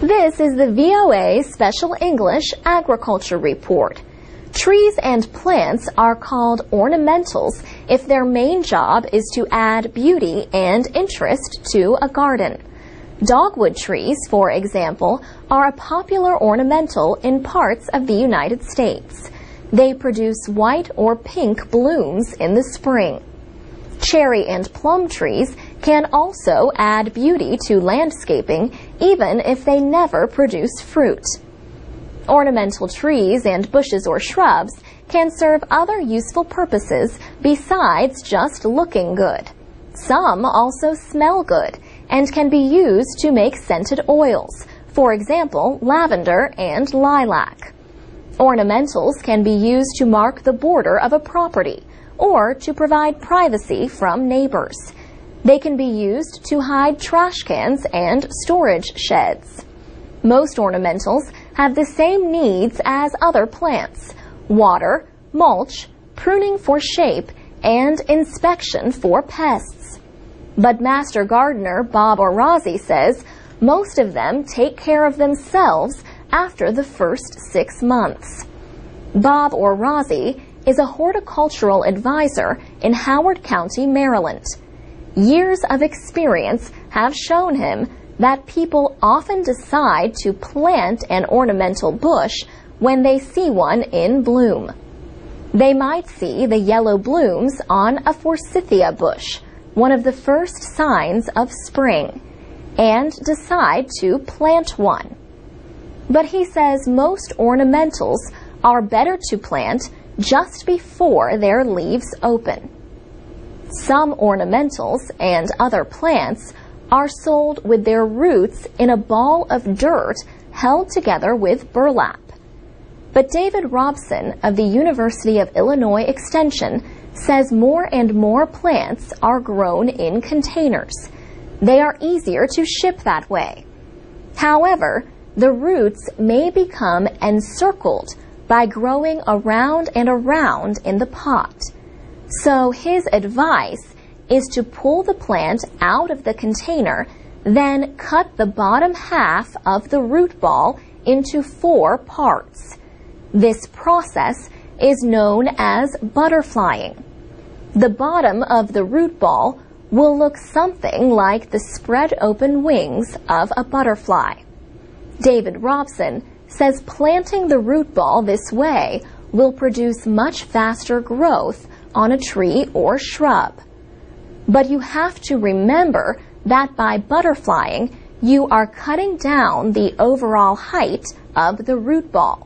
This is the VOA Special English Agriculture Report. Trees and plants are called ornamentals if their main job is to add beauty and interest to a garden. Dogwood trees, for example, are a popular ornamental in parts of the United States. They produce white or pink blooms in the spring. Cherry and plum trees can also add beauty to landscaping, even if they never produce fruit. Ornamental trees and bushes or shrubs can serve other useful purposes besides just looking good. Some also smell good and can be used to make scented oils, for example, lavender and lilac. Ornamentals can be used to mark the border of a property or to provide privacy from neighbors. They can be used to hide trash cans and storage sheds. Most ornamentals have the same needs as other plants: water, mulch, pruning for shape, and inspection for pests. But Master Gardener Bob Orazi says most of them take care of themselves after the first 6 months. Bob Orazi is a horticultural advisor in Howard County, Maryland. Years of experience have shown him that people often decide to plant an ornamental bush when they see one in bloom. They might see the yellow blooms on a forsythia bush, one of the first signs of spring, and decide to plant one. But he says most ornamentals are better to plant just before their leaves open. Some ornamentals and other plants are sold with their roots in a ball of dirt held together with burlap. But David Robson of the University of Illinois Extension says more and more plants are grown in containers. They are easier to ship that way. However, the roots may become encircled by growing around and around in the pot. So his advice is to pull the plant out of the container, then cut the bottom half of the root ball into 4 parts. This process is known as butterflying. The bottom of the root ball will look something like the spread open wings of a butterfly. David Robson says planting the root ball this way will produce much faster growth on a tree or shrub. But you have to remember that by butterflying, you are cutting down the overall height of the root ball.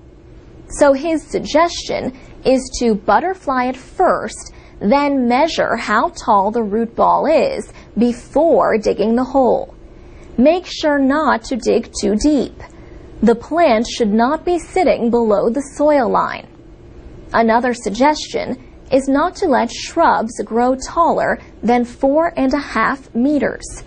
So his suggestion is to butterfly it first, then measure how tall the root ball is before digging the hole. Make sure not to dig too deep. The plant should not be sitting below the soil line. Another suggestion is not to let shrubs grow taller than 4.5 meters.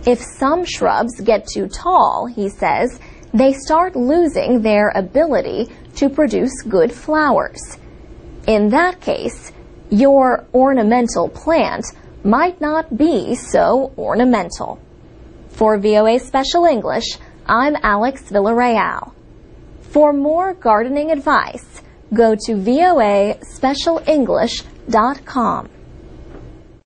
If some shrubs get too tall, he says, they start losing their ability to produce good flowers. In that case, your ornamental plant might not be so ornamental. For VOA Special English, I'm Alex Villarreal. For more gardening advice, go to voaspecialenglish.com.